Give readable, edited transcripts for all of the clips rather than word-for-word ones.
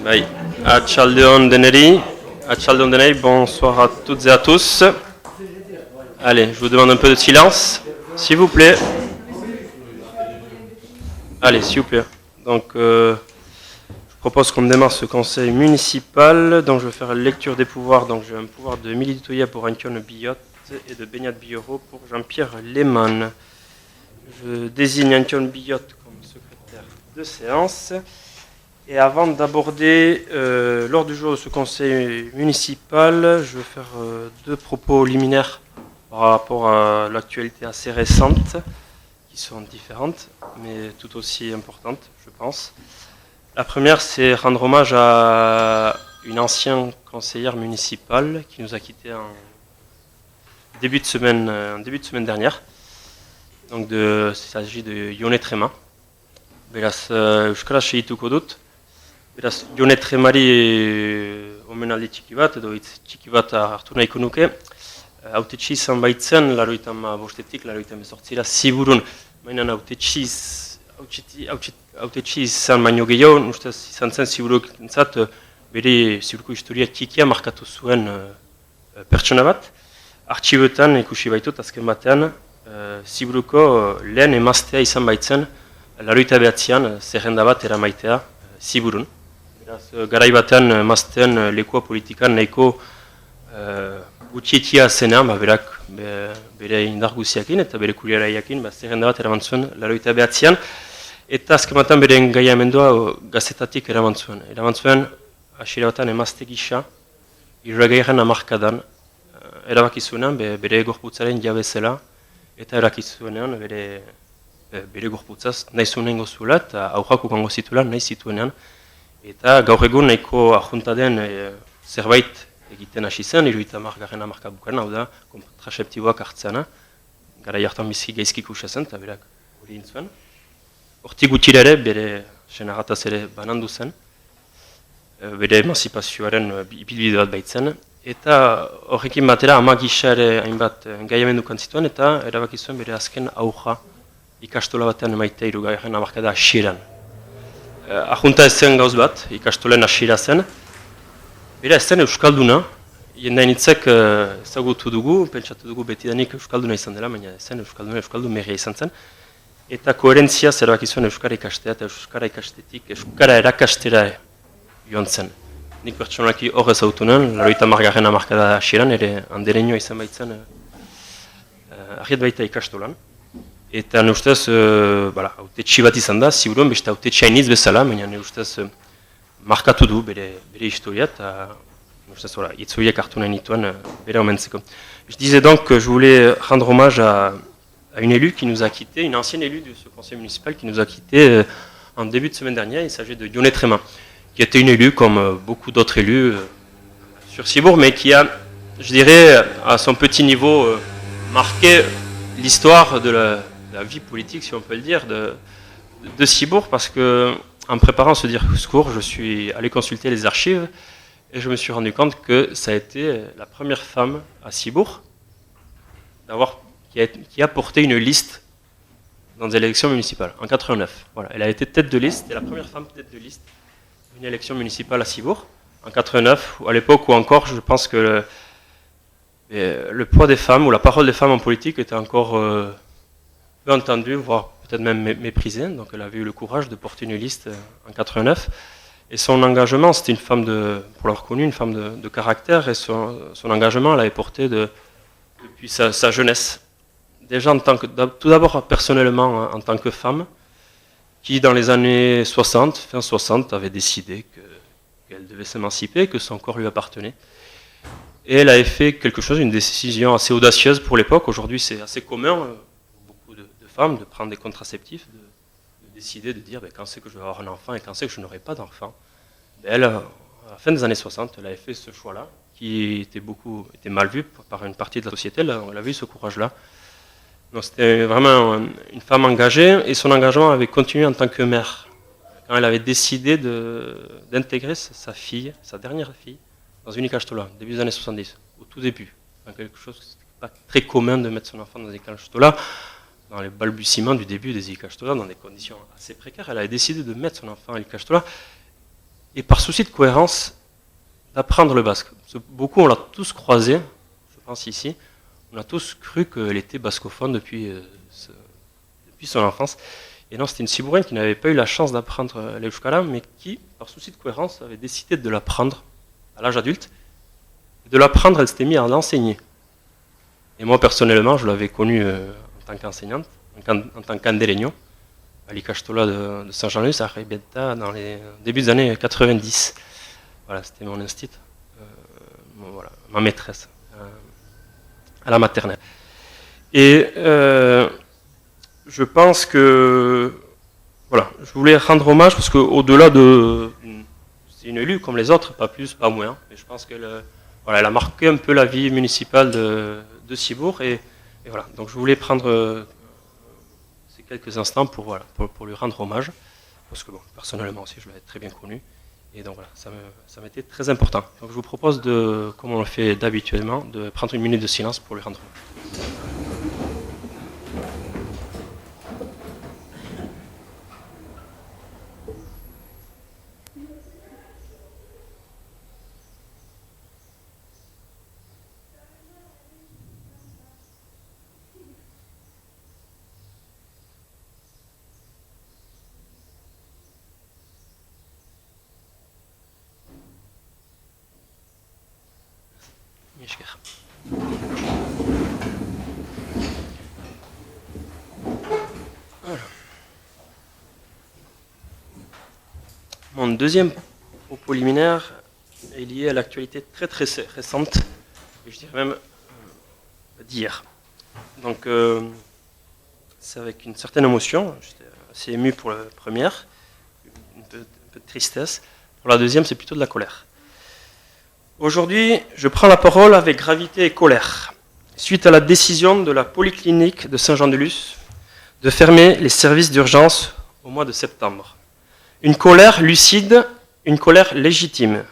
Bye. Atchaldeon Deneri, bonsoir à toutes et à tous. Allez, je vous demande un peu de silence, s'il vous plaît. Allez, s'il vous plaît. Donc, je propose qu'on démarre ce conseil municipal. Donc, je vais faire la lecture des pouvoirs. Donc, j'ai un pouvoir de Militoya pour Antion Billot et de Beignat Billoro pour Jean-Pierre Lehmann. Je désigne Antion Billot comme secrétaire de séance. Et avant d'aborder l'ordre du jour de ce conseil municipal, je vais faire deux propos liminaires par rapport à l'actualité assez récente, qui sont différentes, mais tout aussi importantes, je pense. La première, c'est rendre hommage à une ancienne conseillère municipale qui nous a quittés en début de semaine dernière. Donc, il s'agit de Yone Trema. Beraz, euskaraz segituko dut. Beraz, Yone Tremari omenaldi txiki bat, edo hitz txiki bat hartu nahiko nuke. Hautetsi izan baitzen, 85-etik, 88-ra Ziburun. Mainan hautetsi izan baino gehiago, ustez izan zen Ziburukentzat bere Ziburuko historia txikia markatu zuen pertsona bat. Artxibetan ikusi baitut azken batean, Ziburuko lehen emaztea izan baitzen, 89an zerrenda bat eramaitea Ziburun. Garai batean emazteen lekua politikan nahiko gutxietia zenean, berak bere indar guziakin eta bere kuriaraiakin zerrenda bat eraman zuen 89an, eta azken batean bere engaiamendua gazetatik eraman zuen. Eraman zuen, hasiera batean emazte gisa, 60. hamarkadan, erabaki zuenean bere gorputzaren jabezela, eta erabaki zuenean bere gorputzaz nahi zuen gozuela eta aurrak ukango zituela nahi zituenean. Eta gaur egun nahiko ajunta den zerbait egiten hasi zen, 70. hamarka bukan, hau da, kontraseptiboak hartzeana, gara jartan bizki gaizki ikusia zen, eta berak hori intzuen. Hortik gutxira ere, bere senagataz ere banandu zen, bere emanzipazioaren ibilbide bat baitzen, eta horrekin batera ama gisa ere hainbat engaiamendukan zituen, eta erabaki zuen bere azken aurra ikastola batean emaitea 60. hamarkada hasieran. Ajunta ez zen gauz bat, ikastolen hasiera zen. Bera ez zen euskalduna, jendain hitzek ezagutu dugu, pentsatu dugu betidanik euskalduna izan dela, baina ez zen euskaldun merria izan zen. Eta koherentzia erabaki zuen euskara ikastea eta euskara ikastetik euskara erakastera joan zen. Nik pertsonalki hor ezagutu nuen, 80. hamarkada hasieran, ere andereñoa izan baitzen ahiet baita ikastolan. Eta ne ustez, hautetsi bat izan da, Ziburun beste hautetsi hainitz bezala, baina ne ustez markatu du bere historia, eta ne ustez, hitzoiek hartu nahi nituen bere omentzeko. Je disais donc que je voulais rendre hommage à une élue qui nous a quittés, une ancienne élue de ce conseil municipal qui nous a quittés en début de semaine dernière. Il s'agit de Yone Trema, qui était une élue comme beaucoup d'autres élus sur Cibourg, mais qui a, je dirais, à son petit niveau, marqué l'histoire de la vie politique, si on peut le dire, de Cibourg, parce que en préparant ce discours, je suis allé consulter les archives et je me suis rendu compte que ça a été la première femme à Cibourg qui a porté une liste dans des élections municipales, en 89. Voilà, elle a été tête de liste, et la première femme tête de liste d'une élection municipale à Cibourg, en 89, à l'époque où encore, je pense que le poids des femmes, ou la parole des femmes en politique était encore peu entendue, voire peut-être même méprisée. Donc elle avait eu le courage de porter une liste en 89. Et son engagement, c'était une femme pour l'avoir connue, une femme de caractère, et son engagement, elle avait porté depuis sa jeunesse. Déjà, tout d'abord personnellement, en tant que femme, qui dans les années 60, fin 60, avait décidé qu'elle devait s'émanciper, que son corps lui appartenait. Et elle avait fait quelque chose, une décision assez audacieuse pour l'époque. Aujourd'hui, c'est assez commun pour beaucoup de femmes de prendre des contraceptifs, de décider de dire quand c'est que je vais avoir un enfant et quand c'est que je n'aurai pas d'enfant. Elle, à la fin des années 60, elle avait fait ce choix-là, qui était mal vu par une partie de la société. Elle avait eu ce courage-là. Donc c'était vraiment une femme engagée, et son engagement avait continué en tant que mère. Quand elle avait décidé d'intégrer sa fille, sa dernière fille, dans une ikastola, début des années 70, au tout début. Quelque chose qui n'était pas très commun de mettre son enfant dans des ikastola, dans les balbutiements du début des ikastola, dans des conditions assez précaires. Elle avait décidé de mettre son enfant à l'ikastola. et par souci de cohérence, d'apprendre le basque. Parce que beaucoup, on l'a tous croisé, je pense ici, on a tous cru qu'elle était bascophone depuis son enfance. Et non, c'était une Cibourienne qui n'avait pas eu la chance d'apprendre l'Euskara, mais qui, par souci de cohérence, avait décidé de l'apprendre à l'âge adulte. De l'apprendre, elle s'était mise à l'enseigner. Et moi, personnellement, je l'avais connue en tant qu'enseignante, en tant qu'andereño, à l'Ikastola de Saint-Jean-Luz, à Ribeta, dans les débuts des années 90. Voilà, c'était mon instit, voilà, ma maîtresse, à la maternelle. Et je pense que, voilà, je voulais rendre hommage parce qu'au-delà de, c'est une élue comme les autres, pas plus, pas moins, mais je pense qu'elle, voilà, elle a marqué un peu la vie municipale de Cibourg et voilà. Donc je voulais prendre ces quelques instants pour lui rendre hommage, parce que bon, personnellement aussi, je l'avais très bien connue. Et donc voilà, ça m'était très important. Donc je vous propose de, comme on le fait d'habituellement, de prendre une minute de silence pour lui rendre hommage. Voilà. Mon deuxième propos liminaire est lié à l'actualité très très récente, et je dirais même d'hier. Donc c'est avec une certaine émotion, j'étais assez ému pour la première, un peu de tristesse. Pour la deuxième, c'est plutôt de la colère. Aujourd'hui, je prends la parole avec gravité et colère, suite à la décision de la polyclinique de Saint-Jean-de-Luz de fermer les services d'urgence au mois de septembre. Une colère lucide, une colère légitime.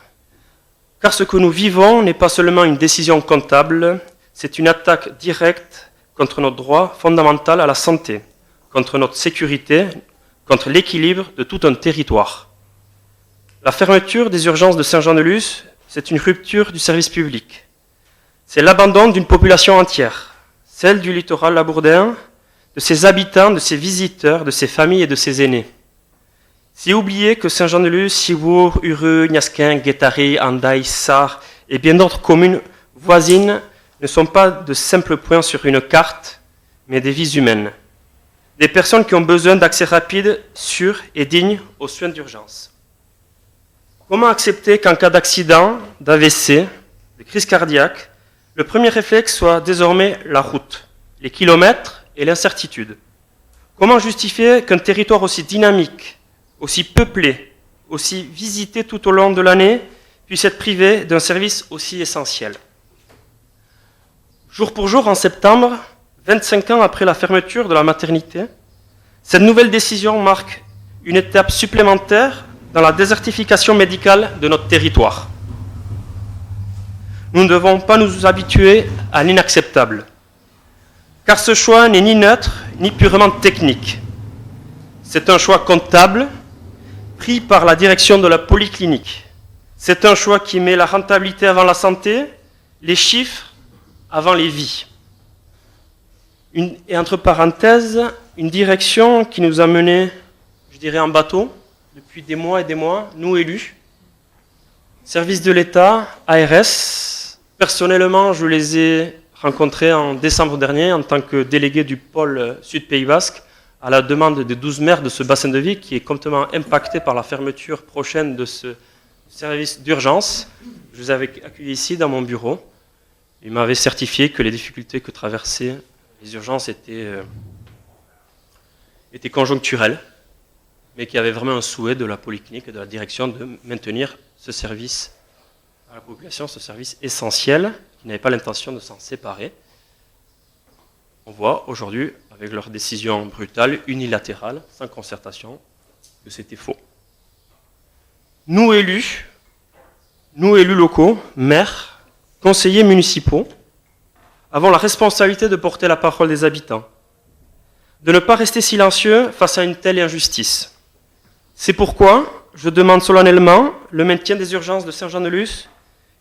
Car ce que nous vivons n'est pas seulement une décision comptable, c'est une attaque directe contre notre droit fondamental à la santé, contre notre sécurité, contre l'équilibre de tout un territoire. La fermeture des urgences de Saint-Jean-de-Luz, c'est une rupture du service public. C'est l'abandon d'une population entière, celle du littoral labourdin, de ses habitants, de ses visiteurs, de ses familles et de ses aînés. C'est oublier que Saint-Jean-de-Luz, Cibourg, Uru, Niasquin, Guétari, Andaï, Sarre et bien d'autres communes voisines ne sont pas de simples points sur une carte, mais des vies humaines. Des personnes qui ont besoin d'accès rapide, sûr et digne aux soins d'urgence. Comment accepter qu'en cas d'accident, d'AVC, de crise cardiaque, le premier réflexe soit désormais la route, les kilomètres et l'incertitude? Comment justifier qu'un territoire aussi dynamique, aussi peuplé, aussi visité tout au long de l'année, puisse être privé d'un service aussi essentiel? Jour pour jour, en septembre, 25 ans après la fermeture de la maternité, cette nouvelle décision marque une étape supplémentaire dans la désertification médicale de notre territoire. Nous ne devons pas nous habituer à l'inacceptable, car ce choix n'est ni neutre, ni purement technique. C'est un choix comptable, pris par la direction de la polyclinique. C'est un choix qui met la rentabilité avant la santé, les chiffres avant les vies. Et entre parenthèses, une direction qui nous a menés, je dirais, en bateau, depuis des mois et des mois, nous élus, services de l'État, ARS. Personnellement, je les ai rencontrés en décembre dernier en tant que délégué du pôle Sud Pays Basque, à la demande des 12 maires de ce bassin de vie qui est complètement impacté par la fermeture prochaine de ce service d'urgence. Je les avais accueillis ici dans mon bureau. Ils m'avaient certifié que les difficultés que traversaient les urgences étaient conjoncturelles, mais qu'il y avait vraiment un souhait de la polyclinique et de la direction de maintenir ce service à la population, ce service essentiel, qui n'avait pas l'intention de s'en séparer. On voit aujourd'hui, avec leur décision brutale, unilatérale, sans concertation, que c'était faux. Nous élus locaux, maires, conseillers municipaux, avons la responsabilité de porter la parole des habitants, de ne pas rester silencieux face à une telle injustice. C'est pourquoi je demande solennellement le maintien des urgences de Saint-Jean-de-Luz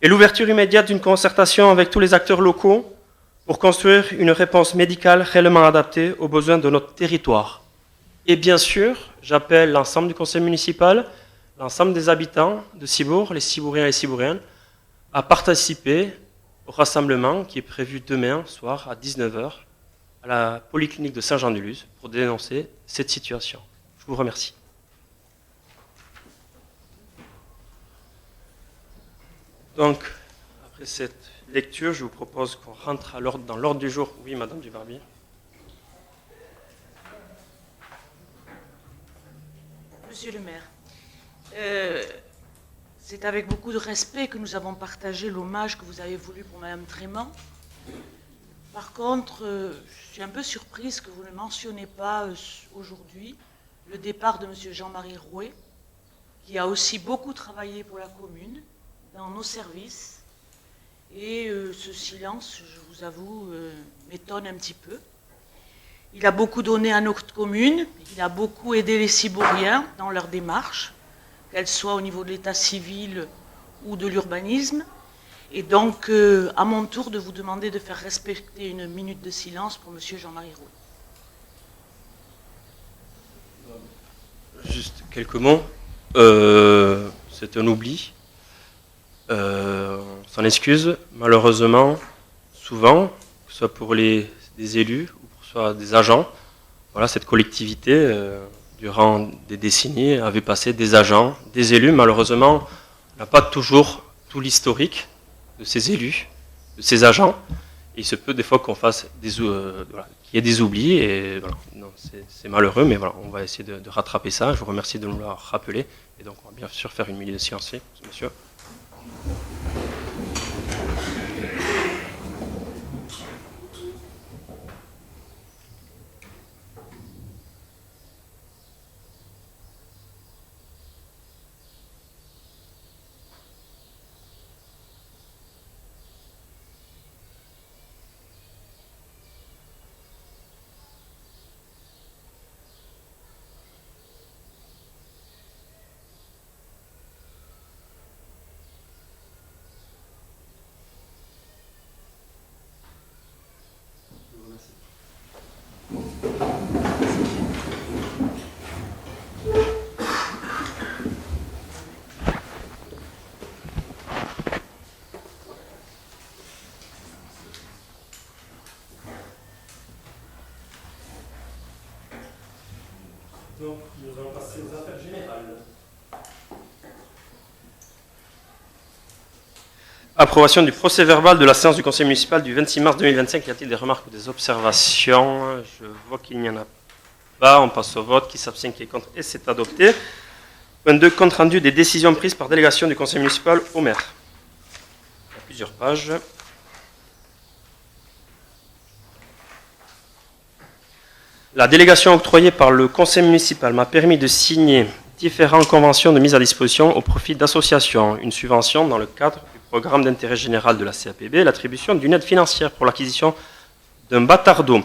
et l'ouverture immédiate d'une concertation avec tous les acteurs locaux pour construire une réponse médicale réellement adaptée aux besoins de notre territoire. Et bien sûr, j'appelle l'ensemble du conseil municipal, l'ensemble des habitants de Cibourg, les Cibouriens et les Cibouriennes, à participer au rassemblement qui est prévu demain soir à 19h à la polyclinique de Saint-Jean-de-Luz pour dénoncer cette situation. Je vous remercie. Donc, après cette lecture, je vous propose qu'on rentre dans l'ordre du jour. Oui, Madame Dubarbier. Monsieur le maire, c'est avec beaucoup de respect que nous avons partagé l'hommage que vous avez voulu pour Madame Trémant. Par contre, je suis un peu surprise que vous ne mentionnez pas aujourd'hui le départ de Monsieur Jean-Marie Rouet, qui a aussi beaucoup travaillé pour la commune, dans nos services. Et ce silence, je vous avoue, m'étonne un petit peu. Il a beaucoup donné à notre commune, il a beaucoup aidé les Cibouriens dans leur démarche, qu'elle soit au niveau de l'état civil ou de l'urbanisme. Et donc, à mon tour, de vous demander de faire respecter une minute de silence pour M. Jean-Marie Rouet. Juste quelques mots. C'est un oubli. On s'en excuse. Malheureusement, souvent, que ce soit pour des élus ou pour soit des agents, voilà, cette collectivité, durant des décennies, avait passé des agents, des élus. Malheureusement, on n'a pas toujours tout l'historique de ces élus, de ces agents. Et il se peut des fois qu'on fasse voilà, qu'il y ait des oublis. Et voilà, c'est malheureux, mais voilà, on va essayer de rattraper ça. Je vous remercie de nous l'avoir rappelé. Et donc, on va bien sûr faire une minute de silence, monsieur. Donc, nous allons passer aux affaires générales. Approbation du procès-verbal de la séance du conseil municipal du 26 mars 2025. Y a-t-il des remarques ou des observations? Je vois qu'il n'y en a pas. On passe au vote. Qui s'abstient, qui est contre? Et c'est adopté. Point 2. Compte rendu des décisions prises par délégation du conseil municipal au maire. Il y a plusieurs pages. La délégation octroyée par le conseil municipal m'a permis de signer différentes conventions de mise à disposition au profit d'associations, une subvention dans le cadre du programme d'intérêt général de la CAPB, l'attribution d'une aide financière pour l'acquisition d'un bâtard d'eau,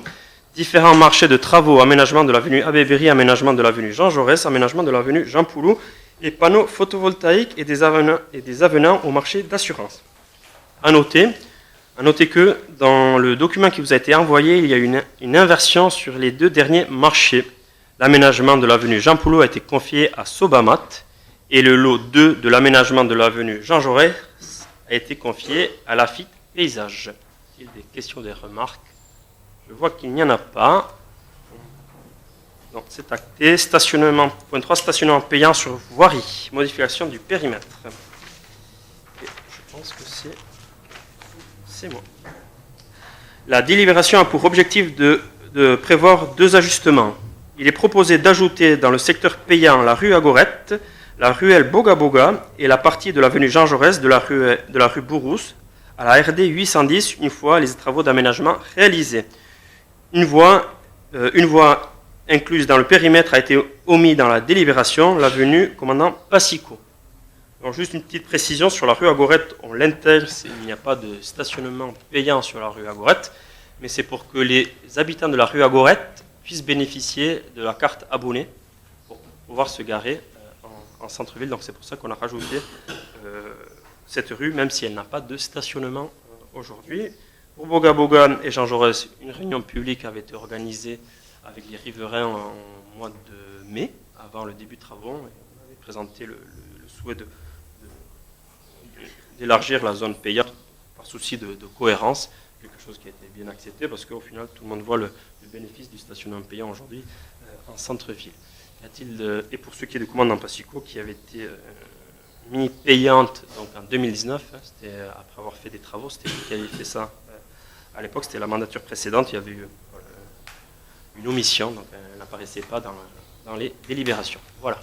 différents marchés de travaux, aménagement de l'avenue Abbé Berry, aménagement de l'avenue Jean Jaurès, aménagement de l'avenue Jean Poulou, et panneaux photovoltaïques et des avenants au marché d'assurance. À noter que dans le document qui vous a été envoyé, il y a une inversion sur les deux derniers marchés. L'aménagement de l'avenue Jean Poulot a été confié à Sobamat et le lot 2 de l'aménagement de l'avenue Jean Jaurès a été confié à Lafitte Paysage. Y a-t-il des questions, des remarques? Je vois qu'il n'y en a pas. Donc c'est acté. Stationnement, point 3, stationnement payant sur voirie. Modification du périmètre. Et je pense que c'est moi. La délibération a pour objectif de prévoir deux ajustements. Il est proposé d'ajouter dans le secteur payant la rue Agorette, la ruelle Boga Boga et la partie de l'avenue Jean Jaurès de la rue Bourrousse à la RD 810 une fois les travaux d'aménagement réalisés. Une voie incluse dans le périmètre a été omise dans la délibération, l'avenue Commandant Passico. Alors juste une petite précision sur la rue Agorette, on l'intègre, il n'y a pas de stationnement payant sur la rue Agorette, mais c'est pour que les habitants de la rue Agorette puissent bénéficier de la carte abonnée pour pouvoir se garer en centre-ville, donc c'est pour ça qu'on a rajouté cette rue, même si elle n'a pas de stationnement aujourd'hui. Pour Boga Boga et Jean Jaurès, une réunion publique avait été organisée avec les riverains en mois de mai, avant le début de travaux. On avait présenté le souhait d'élargir la zone payante par souci de cohérence, quelque chose qui a été bien accepté parce qu'au final tout le monde voit le bénéfice du stationnement payant aujourd'hui en centre-ville. Et pour ce qui est de commande en Pacico, qui avait été mis payante donc en 2019, c'était après avoir fait des travaux, c'était lui qui avait fait ça. À l'époque, c'était la mandature précédente, il y avait eu une omission, donc elle n'apparaissait pas dans les délibérations. Voilà.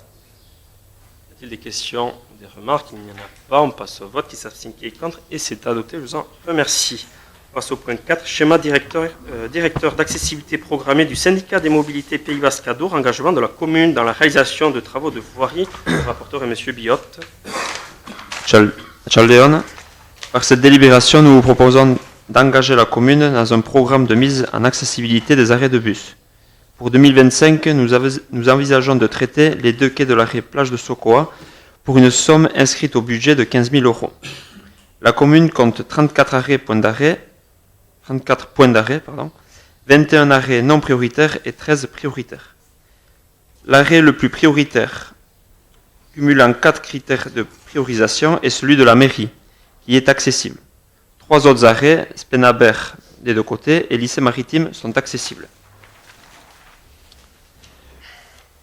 Y a-t-il des questions ou des remarques? Il n'y en a pas. On passe au vote. Qui s'abstient, qui est contre, et c'est adopté. Je vous en remercie. On passe au point 4. Schéma directeur d'accessibilité programmée du syndicat des mobilités Pays Basque Adour, engagement de la commune dans la réalisation de travaux de voirie. Le rapporteur est M. Billotte. Chaldeon. Par cette délibération, nous vous proposons d'engager la commune dans un programme de mise en accessibilité des arrêts de bus. Pour 2025, nous envisageons de traiter les 2 quais de l'arrêt plage de Sokoa pour une somme inscrite au budget de 15 000 €. La commune compte 34 points d'arrêt, 21 arrêts non prioritaires et 13 prioritaires. L'arrêt le plus prioritaire, cumulant 4 critères de priorisation, est celui de la mairie, qui est accessible. 3 autres arrêts, Spenaber des 2 côtés et lycée maritime, sont accessibles.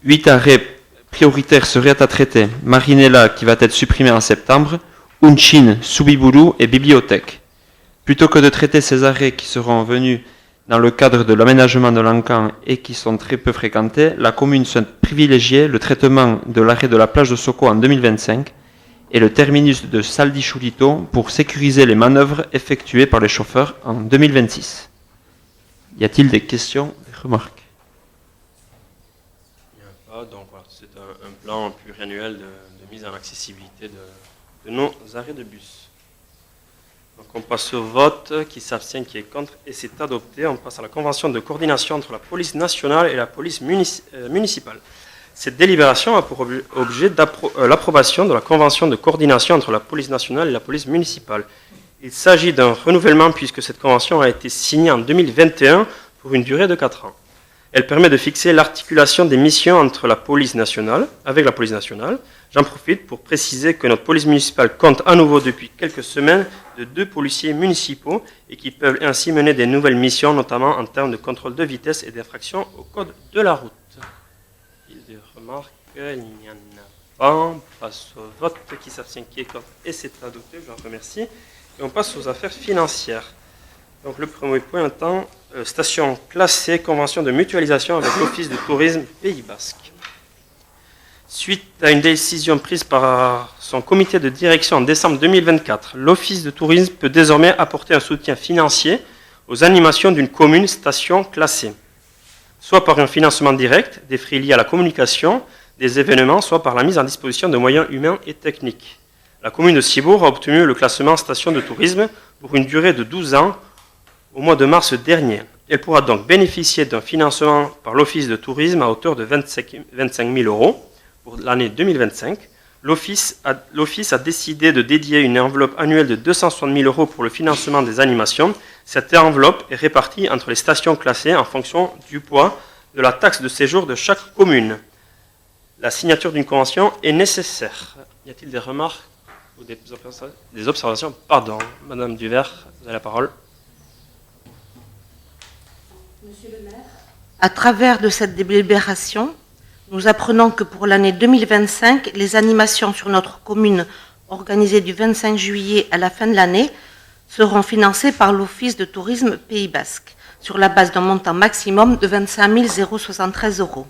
8 arrêts prioritaires seraient à traiter. Marinella, qui va être supprimée en septembre, Unchin, Subiburu et Bibliothèque. Plutôt que de traiter ces arrêts qui seront venus dans le cadre de l'aménagement de l'encan et qui sont très peu fréquentés, la commune souhaite privilégier le traitement de l'arrêt de la plage de Soko en 2025 et le terminus de Saldi Chulito pour sécuriser les manœuvres effectuées par les chauffeurs en 2026. Y a-t-il des questions, des remarques? Il n'y en a pas, donc voilà, c'est un plan pluriannuel de mise en accessibilité de nos arrêts de bus. Donc on passe au vote. Qui s'abstient, qui est contre, et c'est adopté. On passe à la convention de coordination entre la police nationale et la police municipale. Cette délibération a pour objet l'approbation de la convention de coordination entre la police nationale et la police municipale. Il s'agit d'un renouvellement puisque cette convention a été signée en 2021 pour une durée de 4 ans. Elle permet de fixer l'articulation des missions entre la police nationale, avec la police nationale. J'en profite pour préciser que notre police municipale compte à nouveau depuis quelques semaines de 2 policiers municipaux et qui peuvent ainsi mener des nouvelles missions, notamment en termes de contrôle de vitesse et d'infraction au code de la route. Des remarques, il n'y en a pas. On passe au vote. Qui s'abstient, qui est contre, et c'est adopté. Je vous remercie. Et on passe aux affaires financières. Donc le premier point étant station classée, convention de mutualisation avec l'Office de tourisme Pays Basque. Suite à une décision prise par son comité de direction en décembre 2024, l'Office de tourisme peut désormais apporter un soutien financier aux animations d'une commune station classée, soit par un financement direct des frais liés à la communication des événements, soit par la mise en disposition de moyens humains et techniques. La commune de Cibourg a obtenu le classement station de tourisme pour une durée de 12 ans au mois de mars dernier. Elle pourra donc bénéficier d'un financement par l'Office de tourisme à hauteur de 25 000 € pour l'année 2025. L'Office a décidé de dédier une enveloppe annuelle de 260 000 € pour le financement des animations. Cette enveloppe est répartie entre les stations classées en fonction du poids de la taxe de séjour de chaque commune. La signature d'une convention est nécessaire. Y a-t-il des remarques ou des observations? Pardon, Madame Duvert, vous avez la parole. Monsieur le maire, à travers de cette délibération, nous apprenons que pour l'année 2025, les animations sur notre commune organisées du 25 juillet à la fin de l'année seront financées par l'Office de tourisme Pays Basque sur la base d'un montant maximum de 25 073 €.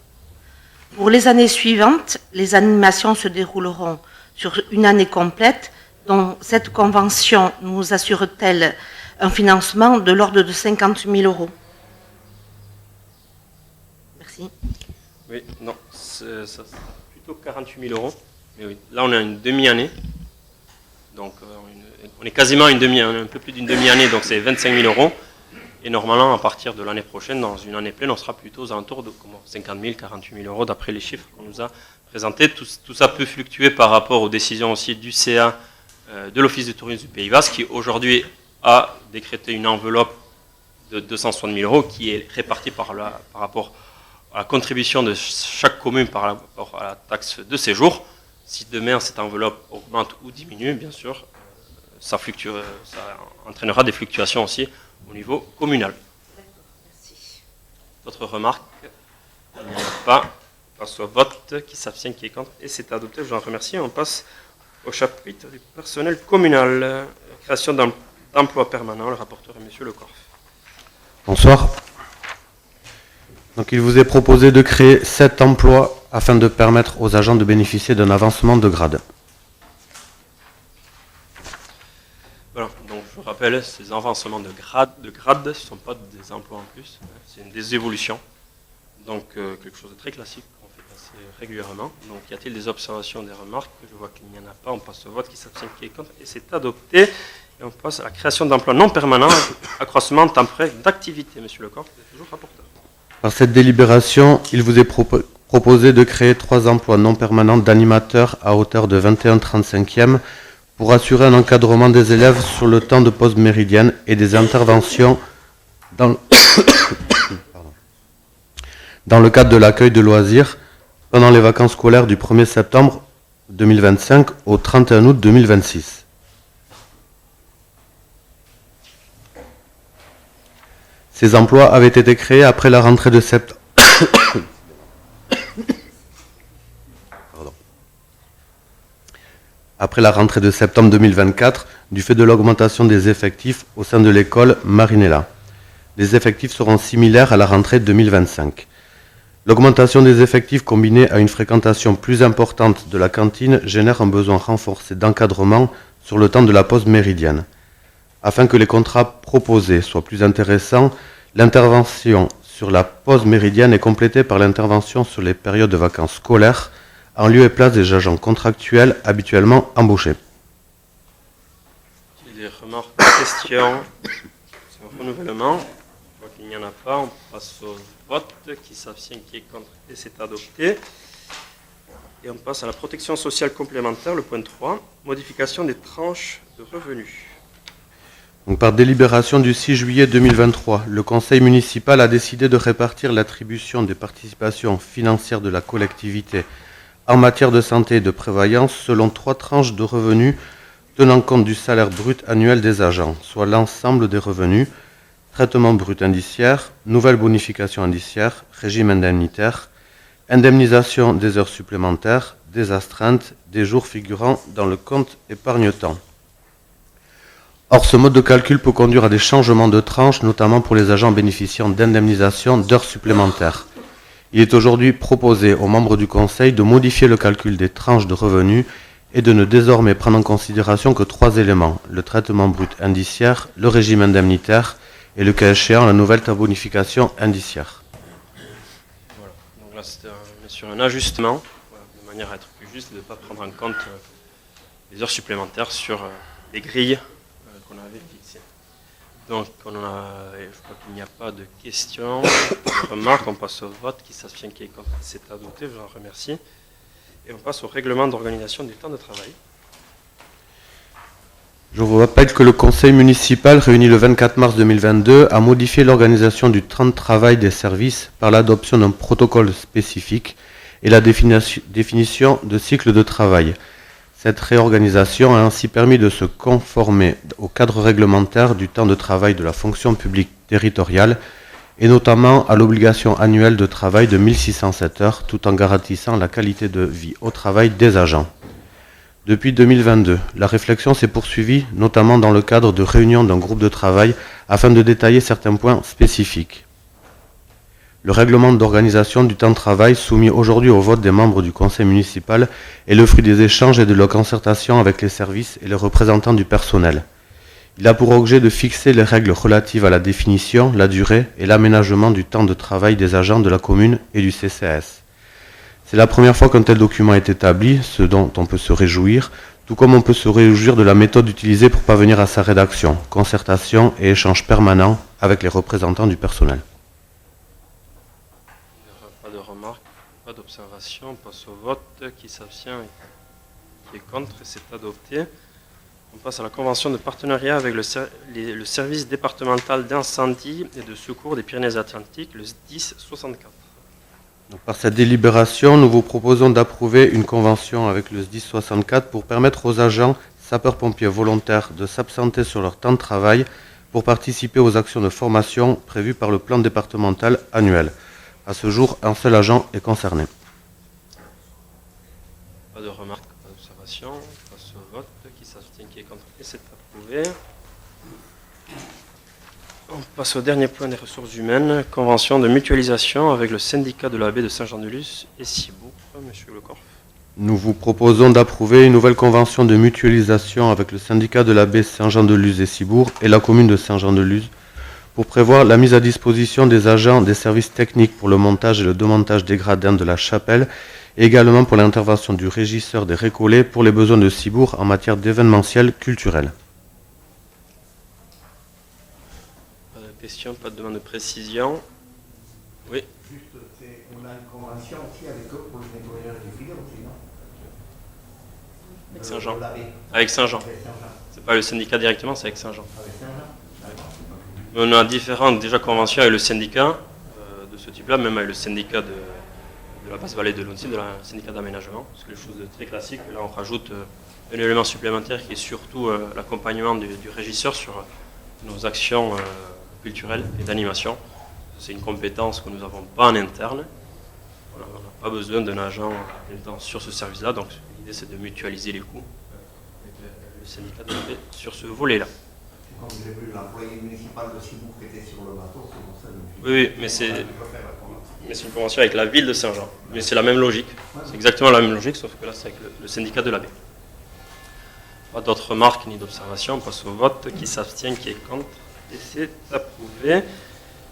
Pour les années suivantes, les animations se dérouleront sur une année complète, dont cette convention nous assure-t-elle un financement de l'ordre de 50 000 €. Merci. Oui, non, ça sera plutôt 48 000 €. Mais oui, là on a une demi-année. Donc on est quasiment une demi-année, un peu plus d'une demi-année, donc c'est 25 000 €. Et normalement, à partir de l'année prochaine, dans une année pleine, on sera plutôt aux alentours de 50 000, 48 000 € d'après les chiffres qu'on nous a présenté. Tout ça peut fluctuer par rapport aux décisions aussi du CA, de l'Office de tourisme du Pays Basque, qui aujourd'hui a décrété une enveloppe de 260 000 euros qui est répartie par rapport à la contribution de chaque commune par rapport à la taxe de séjour. Si demain cette enveloppe augmente ou diminue, bien sûr, ça entraînera des fluctuations aussi au niveau communal. Merci. D'autres remarques? Il n'y en a pas. On passe au vote. Qui s'abstient, qui est contre? Et c'est adopté. Je vous en remercie. On passe au chapitre du personnel communal. Création d'emplois permanents. Le rapporteur est M. Lecorf. Bonsoir. Donc, il vous est proposé de créer 7 emplois afin de permettre aux agents de bénéficier d'un avancement de grade. Voilà, donc je vous rappelle, ces avancements de grade, ce ne sont pas des emplois en plus, c'est des évolutions. Donc quelque chose de très classique qu'on fait passer régulièrement. Donc y a-t-il des observations, des remarques? Je vois qu'il n'y en a pas, on passe au vote, qui s'abstient, qui est contre, et c'est adopté. Et on passe à la création d'emplois non permanents, accroissement temporaire d'activité. Monsieur Lecorf, vous êtes toujours rapporteur. Par cette délibération, il vous est proposé de créer 3 emplois non permanents d'animateurs à hauteur de 21,35e pour assurer un encadrement des élèves sur le temps de pause méridienne et des interventions dans le cadre de l'accueil de loisirs pendant les vacances scolaires du 1er septembre 2025 au 31 août 2026. Ces emplois avaient été créés après la rentrée de septembre. Après la rentrée de septembre 2024, du fait de l'augmentation des effectifs au sein de l'école Marinella. Les effectifs seront similaires à la rentrée 2025. L'augmentation des effectifs combinée à une fréquentation plus importante de la cantine génère un besoin renforcé d'encadrement sur le temps de la pause méridienne. Afin que les contrats proposés soient plus intéressants, l'intervention sur la pause méridienne est complétée par l'intervention sur les périodes de vacances scolaires, en lieu et place des agents contractuels habituellement embauchés. Des remarques, des questions sur le renouvellement? Je vois qu'il n'y en a pas. On passe au vote. Qui s'abstient, qui est contre, et c'est adopté. Et on passe à la protection sociale complémentaire, le point 3, modification des tranches de revenus. Donc, par délibération du 6 juillet 2023, le Conseil municipal a décidé de répartir l'attribution des participations financières de la collectivité en matière de santé et de prévoyance selon 3 tranches de revenus tenant compte du salaire brut annuel des agents, soit l'ensemble des revenus, traitement brut indiciaire, nouvelle bonification indiciaire, régime indemnitaire, indemnisation des heures supplémentaires, des astreintes, des jours figurant dans le compte épargne-temps. Or, ce mode de calcul peut conduire à des changements de tranches, notamment pour les agents bénéficiant d'indemnisation d'heures supplémentaires. Il est aujourd'hui proposé aux membres du Conseil de modifier le calcul des tranches de revenus et de ne désormais prendre en considération que 3 éléments, le traitement brut indiciaire, le régime indemnitaire et le cas échéant la nouvelle bonification indiciaire. Voilà. Donc là, on est sur un ajustement, voilà, de manière à être plus juste, de ne pas prendre en compte les heures supplémentaires sur les grilles qu'on avait fixées. Donc, je crois qu'il n'y a pas de questions, de remarques. On passe au vote. Qui s'abstient, qui est contre, c'est adopté. Je vous en remercie. Et on passe au règlement d'organisation du temps de travail. Je vous rappelle que le Conseil municipal, réuni le 24 mars 2022, a modifié l'organisation du temps de travail des services par l'adoption d'un protocole spécifique et la définition de cycle de travail. Cette réorganisation a ainsi permis de se conformer au cadre réglementaire du temps de travail de la fonction publique territoriale et notamment à l'obligation annuelle de travail de 1607 heures, tout en garantissant la qualité de vie au travail des agents. Depuis 2022, la réflexion s'est poursuivie, notamment dans le cadre de réunions d'un groupe de travail, afin de détailler certains points spécifiques. Le règlement d'organisation du temps de travail soumis aujourd'hui au vote des membres du conseil municipal est le fruit des échanges et de la concertation avec les services et les représentants du personnel. Il a pour objet de fixer les règles relatives à la définition, la durée et l'aménagement du temps de travail des agents de la commune et du CCAS. C'est la première fois qu'un tel document est établi, ce dont on peut se réjouir, tout comme on peut se réjouir de la méthode utilisée pour parvenir à sa rédaction, concertation et échange permanent avec les représentants du personnel. Pas de remarques. Pas d'observation, on passe au vote. Qui s'abstient et qui est contre, c'est adopté. On passe à la convention de partenariat avec le service départemental d'incendie et de secours des Pyrénées-Atlantiques, le SDIS 64. Donc, par cette délibération, nous vous proposons d'approuver une convention avec le SDIS 64 pour permettre aux agents sapeurs-pompiers volontaires de s'absenter sur leur temps de travail pour participer aux actions de formation prévues par le plan départemental annuel. À ce jour, un seul agent est concerné. Pas de remarques, pas d'observation. On passe au vote. Qui s'abstient, qui est contre, et c'est approuvé. On passe au dernier point des ressources humaines. Convention de mutualisation avec le syndicat de la baie de Saint-Jean-de-Luz et Cibourg. Monsieur Lecorf. Nous vous proposons d'approuver une nouvelle convention de mutualisation avec le syndicat de la baie Saint-Jean-de-Luz et Cibourg et la commune de Saint-Jean-de-Luz pour prévoir la mise à disposition des agents des services techniques pour le montage et le démontage des gradins de la chapelle et également pour l'intervention du régisseur des récollets pour les besoins de Cibourg en matière d'événementiel culturel. Pas de questions, pas de demande de précision. Oui. Juste, on a une convention aussi avec eux pour le nettoyage des filets aussi, non? Avec Saint-Jean. La baie. Avec Saint-Jean. Avec Saint-Jean. C'est pas le syndicat directement, c'est avec Saint-Jean. Avec Saint-Jean. D'accord. On a différentes déjà conventions avec le syndicat de ce type-là, même avec le syndicat de la Basse-Vallée de l'Auncy, de la syndicat d'aménagement. C'est quelque chose de très classique. Là, on rajoute un élément supplémentaire qui est surtout l'accompagnement du régisseur sur nos actions culturelles et d'animation. C'est une compétence que nous n'avons pas en interne. Voilà, on n'a pas besoin d'un agent sur ce service-là, donc l'idée c'est de mutualiser les coûts avec le syndicat de la baie sur ce volet-là. Comme j'ai vu l'employé municipal de Cibourg qui était sur le bateau, c'est pour ça que je me suis dit, Oui, mais c'est une convention avec la ville de Saint-Jean. Mais c'est la même logique. C'est exactement la même logique, sauf que là, c'est avec le syndicat de la baie. Pas d'autres remarques ni d'observations. On passe au vote. Qui s'abstient, qui est contre. Et c'est approuvé.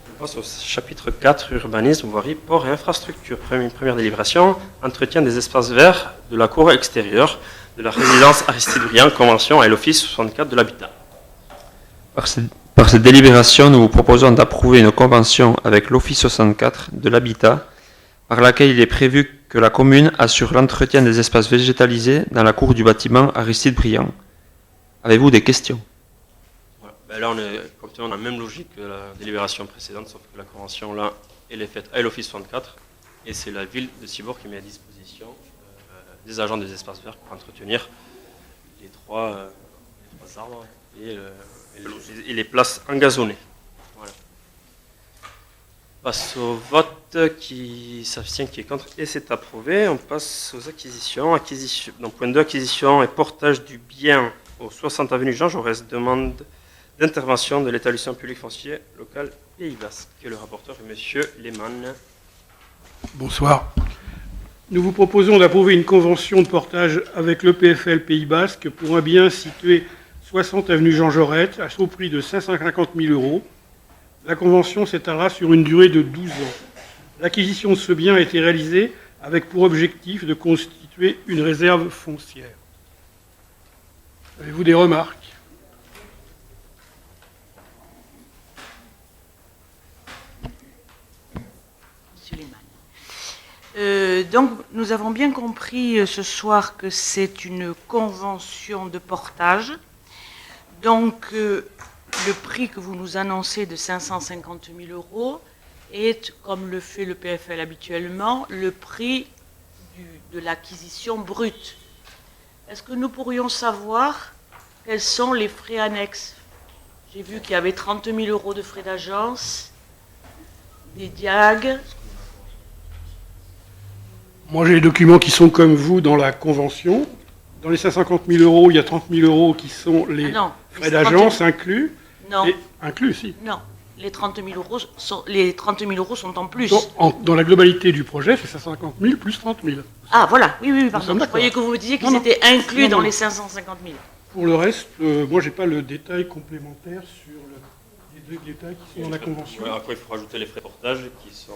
On passe au chapitre 4, urbanisme, voirie, port et infrastructure. Première délibération, entretien des espaces verts de la cour extérieure de la résidence Aristide Briand, convention avec l'Office 64 de l'habitat. Par cette délibération, nous vous proposons d'approuver une convention avec l'Office 64 de l'habitat, par laquelle il est prévu que la commune assure l'entretien des espaces végétalisés dans la cour du bâtiment Aristide Briand. Avez-vous des questions? Voilà. Ben là, on est complètement dans la même logique que la délibération précédente, sauf que la convention, là, elle est faite avec l'Office 64, et c'est la ville de Cibourg qui met à disposition des agents des espaces verts pour entretenir les trois arbres et les places engazonnées. Voilà. On passe au vote. Qui s'abstient, qui est contre, et c'est approuvé. On passe aux acquisitions. Donc, point 2, acquisition et portage du bien au 60 avenue Jean Jaurès. Demande d'intervention de l'établissement public foncier local Pays Basque. Le rapporteur est monsieur Lehmann. Bonsoir. Nous vous proposons d'approuver une convention de portage avec l'EPFL Pays Basque pour un bien situé 60 avenue Jean Jaurès à son prix de 550 000 €. La convention s'étalera sur une durée de 12 ans. L'acquisition de ce bien a été réalisée avec pour objectif de constituer une réserve foncière. Avez-vous des remarques? Monsieur Lehmann. Donc, nous avons bien compris ce soir que c'est une convention de portage. Donc, le prix que vous nous annoncez de 550 000 € est, comme le fait le PFL habituellement, le prix de l'acquisition brute. Est-ce que nous pourrions savoir quels sont les frais annexes? J'ai vu qu'il y avait 30 000 € de frais d'agence, des diagues. Moi, j'ai les documents qui sont comme vous dans la convention. Dans les 550 000 €, il y a 30 000 € qui sont les frais d'agence inclus. Non. Inclus, si. Non. Les 30 000 € sont en plus. Dans la globalité du projet, c'est 550 000 plus 30 000. Ah, voilà, oui, pardon. sommes Je croyais que vous me disiez qu'ils Non, étaient inclus non, dans non. les 550 000. Pour le reste, moi, j'ai pas le détail complémentaire sur les deux détails qui sont dans la convention. Ouais, après, il faut rajouter les frais de portage qui sont...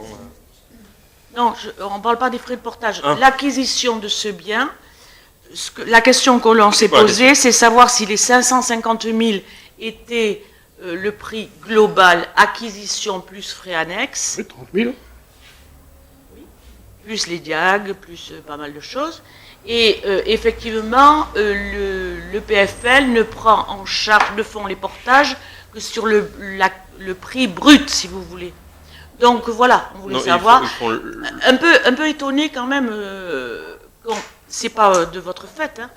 Non, on ne parle pas des frais de portage. Ah. L'acquisition de ce bien, la question que l'on s'est quoi la posée, c'est savoir si les 550 000 étaient le prix global, acquisition plus frais annexes, Oui, 30 000. plus les diag, plus pas mal de choses. Et effectivement, le PFL ne prend en charge, ne font les portages que sur le prix brut, si vous voulez. Donc voilà, on voulait savoir. Un peu étonné quand même, c'est pas de votre fait, hein,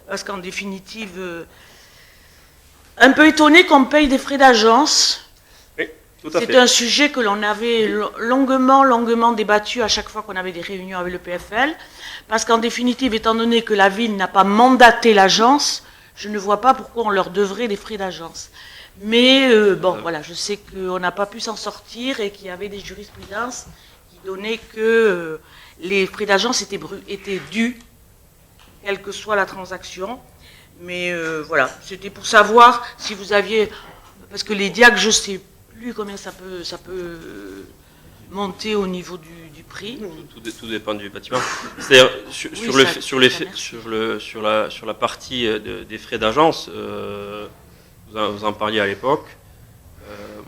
parce qu'en définitive, un peu étonné qu'on paye des frais d'agence. C'est un sujet que l'on avait longuement débattu à chaque fois qu'on avait des réunions avec le PFL, parce qu'en définitive, étant donné que la ville n'a pas mandaté l'agence, je ne vois pas pourquoi on leur devrait des frais d'agence. Mais bon, voilà, je sais qu'on n'a pas pu s'en sortir et qu'il y avait des jurisprudences qui donnaient que les frais d'agence étaient dus, quelle que soit la transaction. Mais voilà, c'était pour savoir si vous aviez, parce que les diacs, je sais plus combien ça peut monter au niveau du prix. Tout dépend du bâtiment. C'est-à-dire sur la partie des frais d'agence, vous en parliez à l'époque.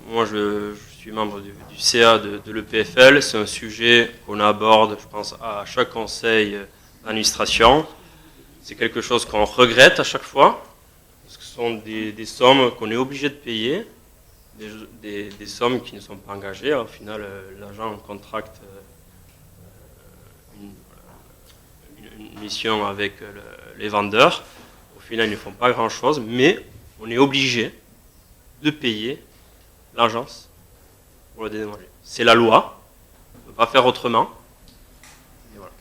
Moi, je suis membre du CA de l'EPFL. C'est un sujet qu'on aborde, je pense, à chaque conseil d'administration. C'est quelque chose qu'on regrette à chaque fois, parce que ce sont des sommes qu'on est obligé de payer. Des sommes qui ne sont pas engagées. Au final, l'agent contracte une mission avec les vendeurs. Au final, ils ne font pas grand-chose, mais on est obligé de payer l'agence pour le dédommager. C'est la loi. On ne peut pas faire autrement. Et voilà.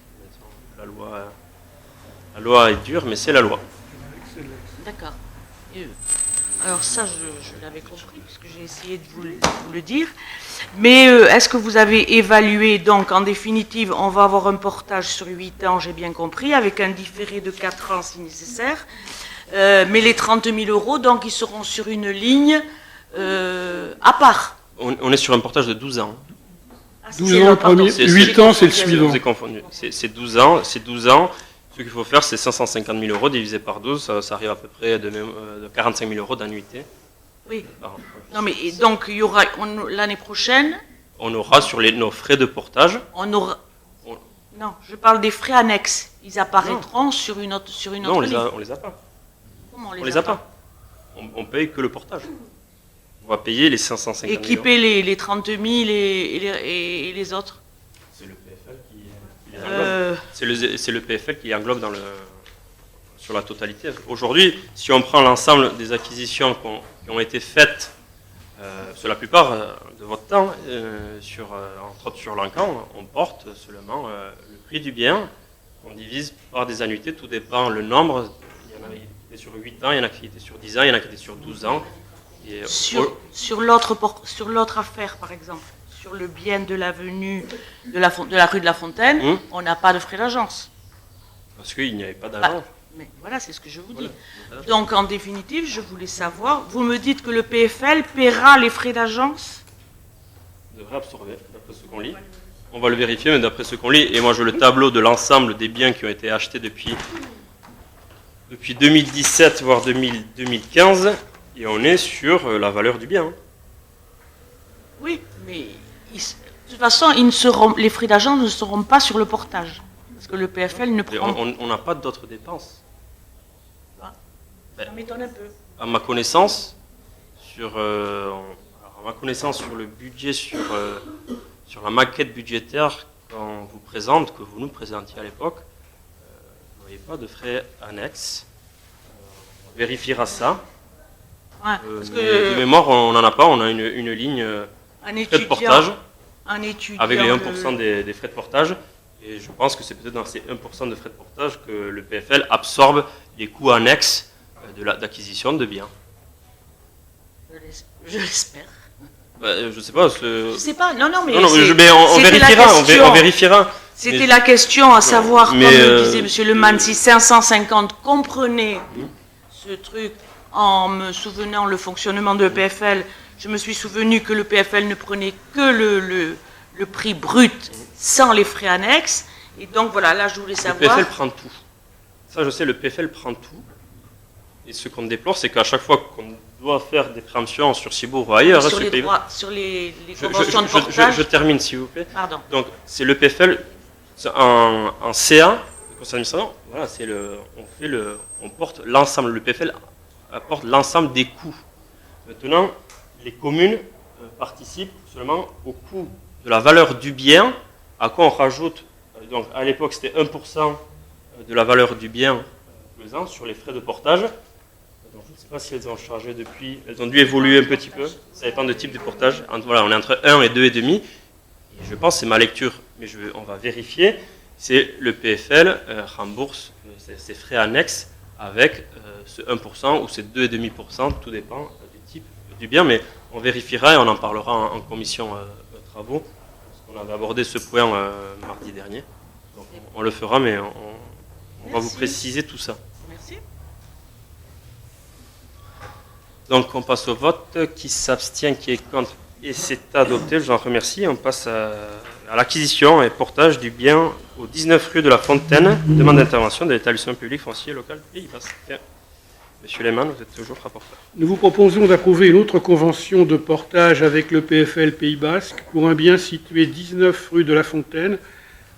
La loi est dure, mais c'est la loi. D'accord. Alors ça, je l'avais compris, puisque j'ai essayé de vous le dire. Mais est-ce que vous avez évalué, donc en définitive, on va avoir un portage sur 8 ans, j'ai bien compris, avec un différé de 4 ans si nécessaire. Mais les 30 000 euros, donc ils seront sur une ligne à part. On est sur un portage de 12 ans. 12 ans le premier, 8 ans c'est le suivant. Vous êtes confondu. C'est 12 ans. Ce qu'il faut faire, c'est 550 000 euros divisé par 12, ça arrive à peu près de 45 000 euros d'annuité. Oui. Non, mais donc, il y aura, l'année prochaine... On aura sur nos frais de portage... Non, je parle des frais annexes. Ils apparaîtront sur une autre ligne. Non, on les a pas. Comment on les a pas. On paye que le portage. On va payer les 550 000 euros. Équiper les 30 000 et les autres. C'est le PFL qui les englobe. C'est le PFL qui englobe sur la totalité. Aujourd'hui, si on prend l'ensemble des acquisitions qui ont été faites sur la plupart de votre temps, entre autres sur l'encan, on porte seulement le prix du bien. On divise par des annuités, tout dépend le nombre. Il y en a qui étaient sur 8 ans, il y en a qui étaient sur 10 ans, il y en a qui étaient sur 12 ans. Et sur l'autre affaire, par exemple, sur le bien de l'avenue de la rue de la Fontaine, on n'a pas de frais d'agence. Parce qu'il n'y avait pas d'agence. Mais voilà, c'est ce que je vous dis. Donc, en définitive, je voulais savoir, vous me dites que le PFL paiera les frais d'agence? On devrait absorber, d'après ce qu'on lit. On va le vérifier, mais d'après ce qu'on lit, et moi j'ai le tableau de l'ensemble des biens qui ont été achetés depuis 2017, voire 2015, et on est sur la valeur du bien. Oui, mais de toute façon, les frais d'agence ne seront pas sur le portage. Parce que le PFL ne prend... On n'a pas d'autres dépenses. Ça m'étonne un peu. À ma connaissance, sur le budget, sur la maquette budgétaire qu'on vous présente, que vous nous présentiez à l'époque, vous n'avez pas de frais annexes. On vérifiera ça. Ouais, parce que de mémoire, on n'en a pas. On a une ligne frais de portage avec les 1% des frais de portage. Et je pense que c'est peut-être dans ces 1% de frais de portage que le PFL absorbe les coûts annexes d'acquisition de biens. Je l'espère. Je sais pas. Je sais pas. Non, mais on vérifiera. C'était la question à savoir, comme le disait M. Leman, si 550 comprenait ce truc en me souvenant le fonctionnement de l'EPFL. Je me suis souvenu que le PFL ne prenait que le prix brut sans les frais annexes. Et donc voilà, là je voulais savoir... Le PFL prend tout. Ça je sais, le PFL prend tout. Et ce qu'on déplore, c'est qu'à chaque fois qu'on doit faire des préemptions sur Cibourg ou ailleurs... Sur les conventions de portage... Je termine s'il vous plaît. Pardon. Donc c'est le PFL En CA, le conseil d'administration, voilà, on porte l'ensemble, le PFL apporte l'ensemble des coûts. Maintenant, les communes participent seulement au coût de la valeur du bien, à quoi on rajoute, donc à l'époque c'était 1% de la valeur du bien tous les ans sur les frais de portage. Donc, je ne sais pas si elles ont changé depuis, elles ont dû évoluer un petit peu, ça dépend du type de portage. Voilà, on est entre 1 et 2,5. Et je pense, c'est ma lecture, mais on va vérifier, c'est le PFL rembourse ses frais annexes avec ce 1% ou ce 2,5%, tout dépend du type du bien, mais on vérifiera et on en parlera en commission travaux, parce qu'on avait abordé ce point mardi dernier. Donc, on le fera, mais on va vous préciser tout ça. Merci. Donc on passe au vote. Qui s'abstient, qui est contre, et c'est adopté. Je vous en remercie. On passe à l'acquisition et portage du bien au 19 rue de la Fontaine. Demande d'intervention de l'établissement public foncier local Pays Basque. Monsieur Lehmann, vous êtes toujours rapporteur. Nous vous proposons d'approuver une autre convention de portage avec le PFL Pays Basque pour un bien situé 19 rue de la Fontaine,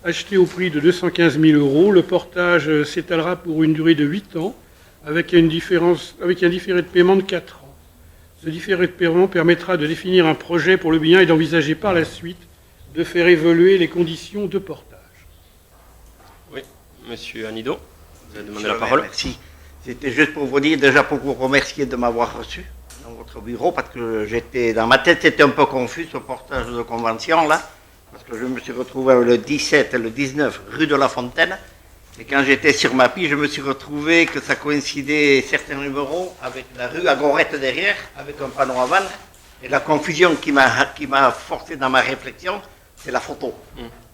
acheté au prix de 215 000 €. Le portage s'étalera pour une durée de 8 ans, avec un différé de paiement de 4 ans. Ce différé de paiement permettra de définir un projet pour le bien et d'envisager par la suite de faire évoluer les conditions de portage. Oui, monsieur Anido, vous avez demandé Monsieur la parole. Merci. C'était juste pour vous dire, déjà pour vous remercier de m'avoir reçu dans votre bureau, parce que dans ma tête, c'était un peu confus ce portage de convention là, parce que je me suis retrouvé le 17 et le 19 rue de la Fontaine, et quand j'étais sur ma pile, je me suis retrouvé que ça coïncidait certains numéros avec la rue à Gorette derrière, avec un panneau à vanne, et la confusion qui m'a forcé dans ma réflexion, c'est la photo.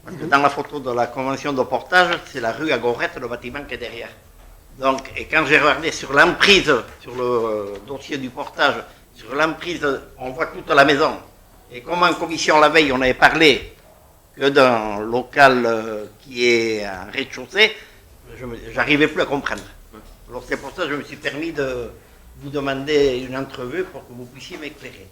Parce que dans la photo de la convention de portage, c'est la rue à Gorette, le bâtiment qui est derrière. Donc, et quand j'ai regardé sur l'emprise, sur le dossier du portage, sur l'emprise, on voit toute la maison. Et comme en commission la veille, on avait parlé que d'un local qui est en rez-de-chaussée, j'arrivais plus à comprendre. Alors c'est pour ça que je me suis permis de vous demander une entrevue pour que vous puissiez m'éclairer.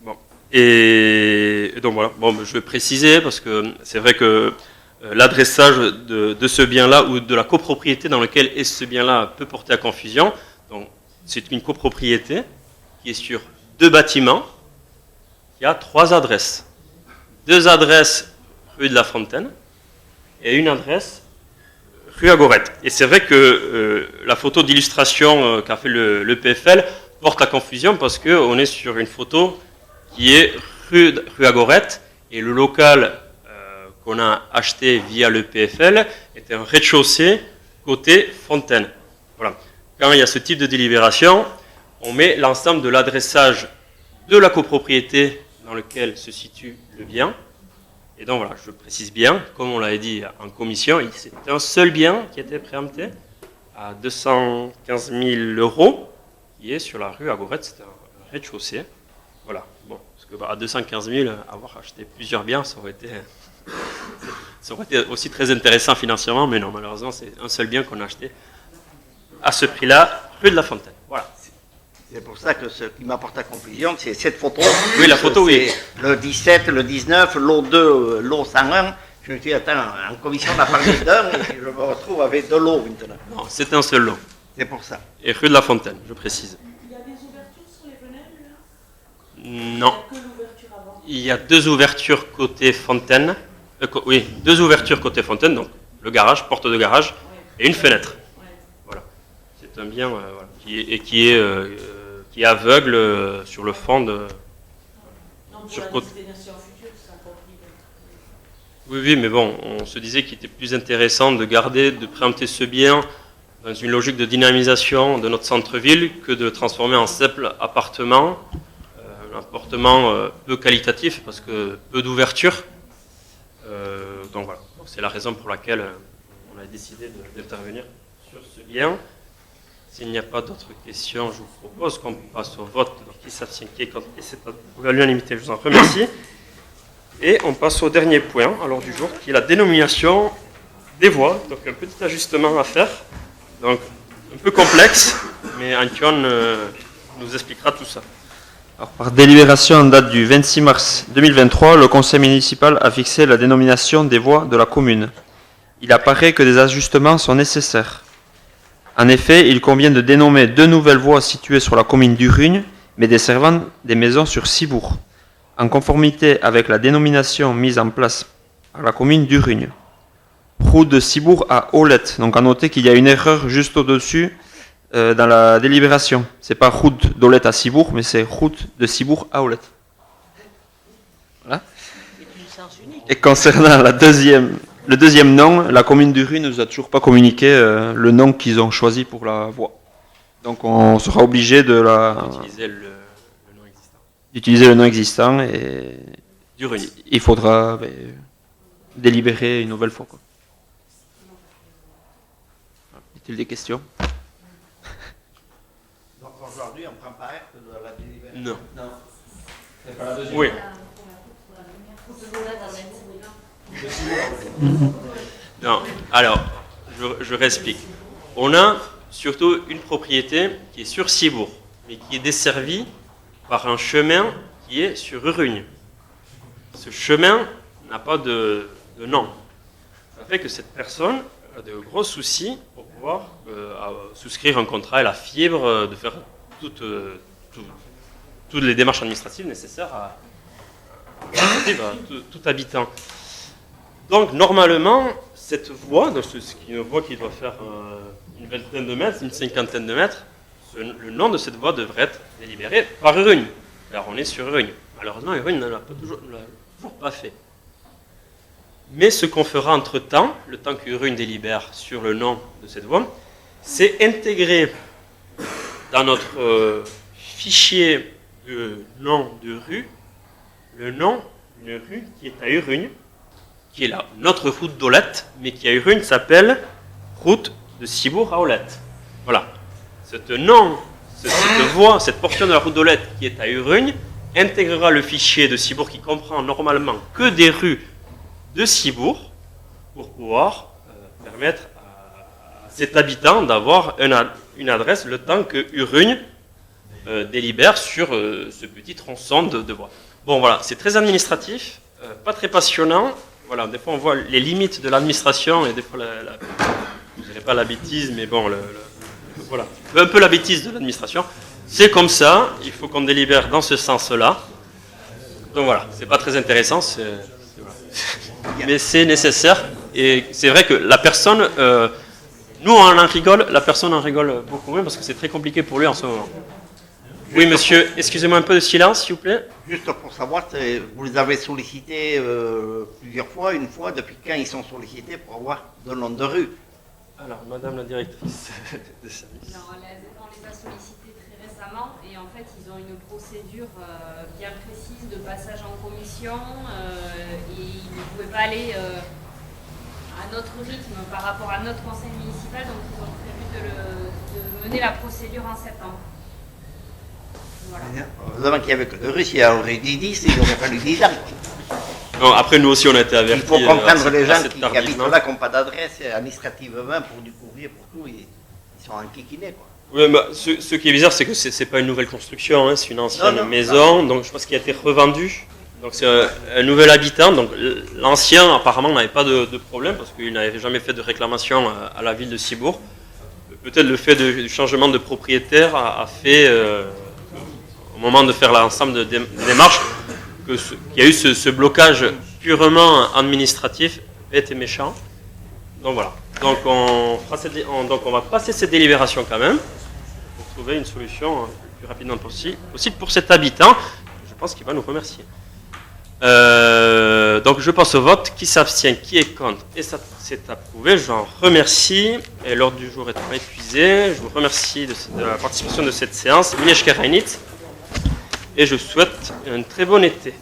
Bon. Et donc voilà, bon, je vais préciser parce que c'est vrai que l'adressage de ce bien-là ou de la copropriété dans laquelle est ce bien-là peut porter à confusion. Donc c'est une copropriété qui est sur 2 bâtiments, qui a 3 adresses. 2 adresses rue de la Fontaine et une adresse rue à Gorette. Et c'est vrai que la photo d'illustration qu'a fait le PFL porte à confusion parce qu'on est sur une photo qui est rue à Gorette et le local qu'on a acheté via le PFL est un rez-de-chaussée côté Fontaine. Voilà. Quand il y a ce type de délibération, on met l'ensemble de l'adressage de la copropriété dans lequel se situe le bien. Et donc voilà, je précise bien, comme on l'avait dit en commission, c'est un seul bien qui a été préempté à 215 000 €, qui est sur la rue à Gorette, c'est un rez-de-chaussée. Voilà, bon, parce que à 215 000, avoir acheté plusieurs biens, ça aurait été aussi très intéressant financièrement, mais non, malheureusement, c'est un seul bien qu'on a acheté à ce prix-là, rue de la Fontaine. Voilà. C'est pour ça que ce qui m'apporte à confusion, c'est cette photo. Oui, la photo, oui. Le 17, le 19, lot 2, lot 101. Je me suis dit, attends, en commission, on a parlé d'un, et je me retrouve avec 2 lots maintenant. Non, c'est un seul lot. C'est pour ça. Et rue de la Fontaine, je précise. Il y a des ouvertures sur les fenêtres là? Non. Il n'y a que l'ouverture avant. Il y a 2 ouvertures côté Fontaine. Oui, 2 ouvertures côté Fontaine, donc le garage, porte de garage, et une fenêtre. Ouais. Voilà. C'est un bien voilà, qui est aveugle sur le fond de... Donc pour Sur la côté. destination future, ça compris. Oui, mais bon, on se disait qu'il était plus intéressant de préempter ce bien dans une logique de dynamisation de notre centre-ville que de transformer en simple appartement, un appartement peu qualitatif parce que peu d'ouverture. Donc voilà, c'est la raison pour laquelle on a décidé d'intervenir sur ce bien. S'il n'y a pas d'autres questions, je vous propose qu'on passe au vote. Donc, qui s'abstient, qui est contre, et c'est à l'unanimité. Je vous en remercie. Et on passe au dernier point à l'ordre du jour, qui est la dénomination des voies. Donc un petit ajustement à faire. Donc un peu complexe, mais Antion nous expliquera tout ça. Alors, par délibération en date du 26 mars 2023, le conseil municipal a fixé la dénomination des voies de la commune. il apparaît que des ajustements sont nécessaires. En effet, il convient de dénommer 2 nouvelles voies situées sur la commune d'Urugne, mais desservant des maisons sur Cibourg, en conformité avec la dénomination mise en place par la commune d'Urugne. Route de Cibourg à Aulette. Donc à noter qu'il y a une erreur juste au-dessus dans la délibération. C'est pas route d'Aulette à Cibourg, mais c'est route de Cibourg à Aulette. Voilà. Et concernant le deuxième nom, la commune d'Urugne ne nous a toujours pas communiqué le nom qu'ils ont choisi pour la voie. Donc on sera obligé d'utiliser le nom existant et d'Urugne. Il faudra délibérer une nouvelle fois. Y a-t-il des questions? Donc aujourd'hui, on ne prend pas acte de la délibération. Non. Oui. Non, alors, je réexplique. On a surtout une propriété qui est sur Cibourg, mais qui est desservie par un chemin qui est sur Urugne. Ce chemin n'a pas de nom. Ça fait que cette personne a de gros soucis pour pouvoir souscrire un contrat. Elle a fibre de faire toutes les démarches administratives nécessaires à tout habitant. Donc normalement, cette voie, c'est une voie qui doit faire une vingtaine de mètres, une cinquantaine de mètres, le nom de cette voie devrait être délibéré par Urugne. Alors on est sur Urugne. Malheureusement, Urugne ne l'a toujours pas fait. Mais ce qu'on fera entre-temps, le temps qu'Urugne délibère sur le nom de cette voie, c'est intégrer dans notre fichier de nom de rue, le nom d'une rue qui est à Urugne, qui est là, notre route d'Aulette, mais qui à Urugne s'appelle route de Cibourg à Aulette. Voilà. Cette voie, cette portion de la route d'Aulette qui est à Urugne, intégrera le fichier de Cibourg qui comprend normalement que des rues de Cibourg pour pouvoir permettre à cet habitant d'avoir une adresse le temps que Urugne délibère sur ce petit tronçon de voie. Bon voilà, c'est très administratif, pas très passionnant. Voilà, des fois on voit les limites de l'administration et des fois je dirais pas la bêtise, mais bon, voilà, un peu la bêtise de l'administration. C'est comme ça, il faut qu'on délibère dans ce sens-là. Donc voilà, c'est pas très intéressant, mais c'est nécessaire. Et c'est vrai que la personne, nous on en rigole, la personne en rigole beaucoup moins parce que c'est très compliqué pour lui en ce moment. Oui monsieur, excusez-moi un peu de silence s'il vous plaît. Juste pour savoir, vous les avez sollicités plusieurs fois, une fois, depuis quand ils sont sollicités pour avoir de nom de rue? Alors madame la directrice de service. Alors, on les a sollicités très récemment et en fait ils ont une procédure bien précise de passage en commission et ils ne pouvaient pas aller à notre rythme par rapport à notre conseil municipal, donc ils ont prévu de mener la procédure en septembre. Voilà. Heureusement qu'il n'y avait que de Russes, il y aurait dit 10, il aurait fallu 10 ans. Non, après nous aussi on a été avertis. Il faut comprendre les gens qui habitent là, qui n'ont pas d'adresse administrativement pour du courrier, pour tout, ils sont enquiquinés quoi. Oui, bah, ce qui est bizarre, c'est que c'est pas une nouvelle construction, hein, c'est une ancienne maison, donc je pense qu'il a été revendu. Donc c'est un nouvel habitant, donc l'ancien apparemment n'avait pas de problème parce qu'il n'avait jamais fait de réclamation à la ville de Cibourg. Peut-être le fait du changement de propriétaire a fait, au moment de faire l'ensemble des démarches, qu'il y a eu ce blocage purement administratif, bête et méchant. Donc voilà. Donc on va passer cette délibération quand même pour trouver une solution le plus rapidement possible pour cet habitant. Je pense qu'il va nous remercier. Donc je passe au vote. Qui s'abstient, qui est contre? Et ça c'est approuvé. Je vous en remercie. Et l'ordre du jour étant épuisé, je vous remercie de la participation de cette séance. Et je souhaite un très bon été.